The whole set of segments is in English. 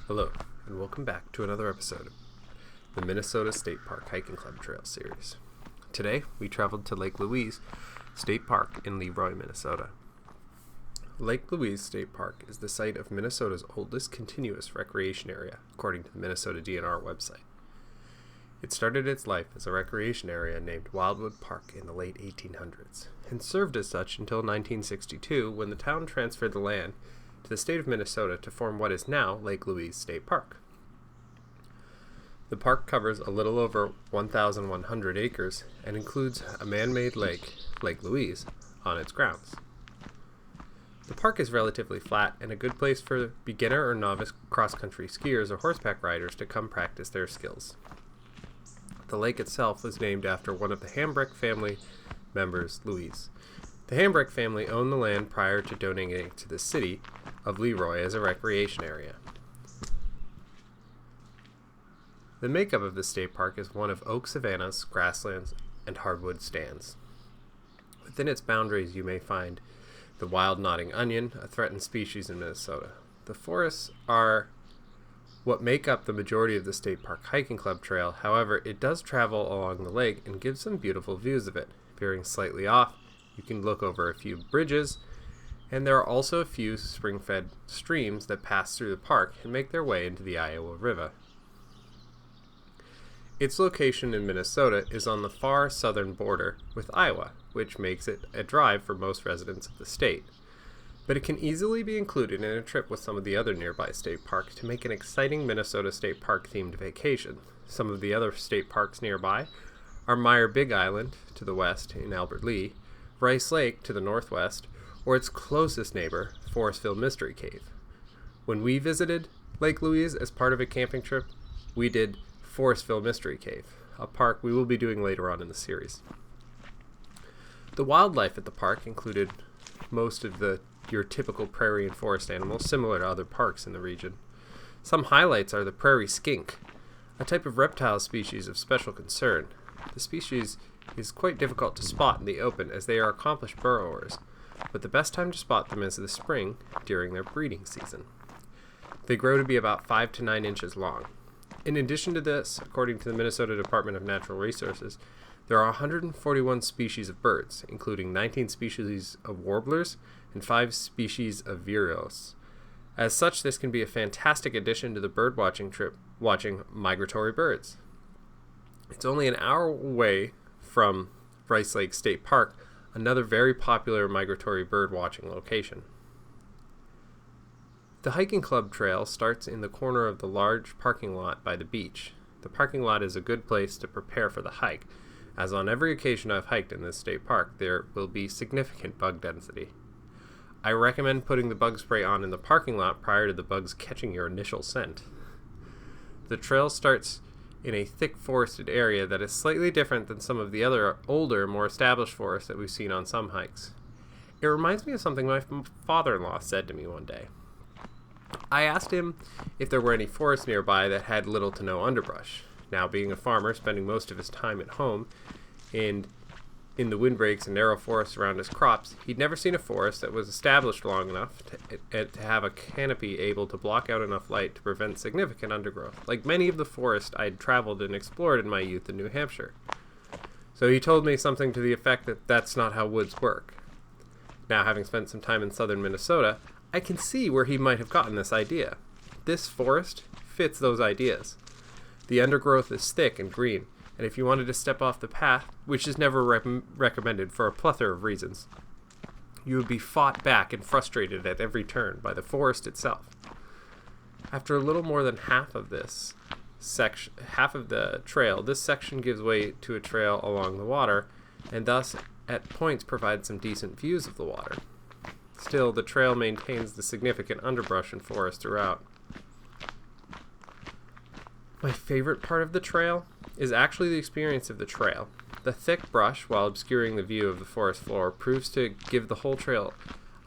Hello, and welcome back to another episode of the Minnesota State Park Hiking Club Trail Series. Today, we traveled to Lake Louise State Park in Leroy, Minnesota. Lake Louise State Park is the site of Minnesota's oldest continuous recreation area, according to the Minnesota DNR website. It started its life as a recreation area named Wildwood Park in the late 1800s, and served as such until 1962 when the town transferred the land to the state of Minnesota to form what is now Lake Louise State Park. The park covers a little over 1,100 acres and includes a man-made lake, Lake Louise, on its grounds. The park is relatively flat and a good place for beginner or novice cross-country skiers or horseback riders to come practice their skills. The lake itself was named after one of the Hambrecht family members, Louise. The Hambrecht family owned the land prior to donating it to the city of Leroy as a recreation area. The makeup of the state park is one of oak savannas, grasslands, and hardwood stands. Within its boundaries you may find the wild nodding onion, a threatened species in Minnesota. The forests are what make up the majority of the State Park Hiking Club Trail. However, it does travel along the lake and gives some beautiful views of it. Veering slightly off, you can look over a few bridges, and there are also a few spring-fed streams that pass through the park and make their way into the Iowa River. Its location in Minnesota is on the far southern border with Iowa, which makes it a drive for most residents of the state. But it can easily be included in a trip with some of the other nearby state parks to make an exciting Minnesota State Park themed vacation. Some of the other state parks nearby are Meyer Big Island to the west in Albert Lea, Rice Lake to the northwest, or its closest neighbor, Forestville Mystery Cave. When we visited Lake Louise as part of a camping trip, we did Forestville Mystery Cave, a park we will be doing later on in the series. The wildlife at the park included most of your typical prairie and forest animals, similar to other parks in the region. Some highlights are the prairie skink, a type of reptile species of special concern. The species is quite difficult to spot in the open as they are accomplished burrowers, but the best time to spot them is the spring during their breeding season. They grow to be about 5 to 9 inches long. In addition to this, according to the Minnesota Department of Natural Resources, there are 141 species of birds, including 19 species of warblers and 5 species of vireos. As such, this can be a fantastic addition to the bird watching trip, watching migratory birds. It's only an hour away from Rice Lake State Park, another very popular migratory bird watching location. The hiking club trail starts in the corner of the large parking lot by the beach. The parking lot is a good place to prepare for the hike, as on every occasion I've hiked in this state park, there will be significant bug density. I recommend putting the bug spray on in the parking lot prior to the bugs catching your initial scent. The trail starts in a thick forested area that is slightly different than some of the other older, more established forests that we've seen on some hikes. It reminds me of something my father-in-law said to me one day. I asked him if there were any forests nearby that had little to no underbrush. Now, being a farmer, spending most of his time at home and in the windbreaks and narrow forests around his crops, he'd never seen a forest that was established long enough to have a canopy able to block out enough light to prevent significant undergrowth, like many of the forests I'd traveled and explored in my youth in New Hampshire. So he told me something to the effect that that's not how woods work. Now, having spent some time in southern Minnesota, I can see where he might have gotten this idea. This forest fits those ideas. The undergrowth is thick and green, and if you wanted to step off the path, which is never recommended for a plethora of reasons, you would be fought back and frustrated at every turn by the forest itself. After a little more than half of the trail, this section gives way to a trail along the water, and thus at points provides some decent views of the water. Still, the trail maintains the significant underbrush and forest throughout. My favorite part of the trail is actually the experience of the trail. The thick brush, while obscuring the view of the forest floor, proves to give the whole trail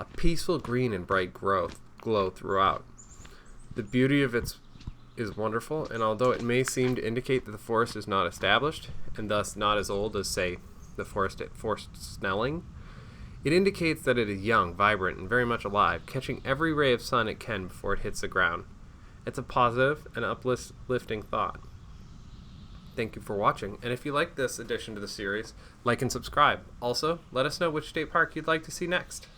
a peaceful green and bright glow throughout. The beauty of it is wonderful, and although it may seem to indicate that the forest is not established, and thus not as old as, say, the forest at Fort Snelling, it indicates that it is young, vibrant, and very much alive, catching every ray of sun it can before it hits the ground. It's a positive and uplifting thought. Thank you for watching, and if you like this addition to the series, like and subscribe. Also, let us know which state park you'd like to see next.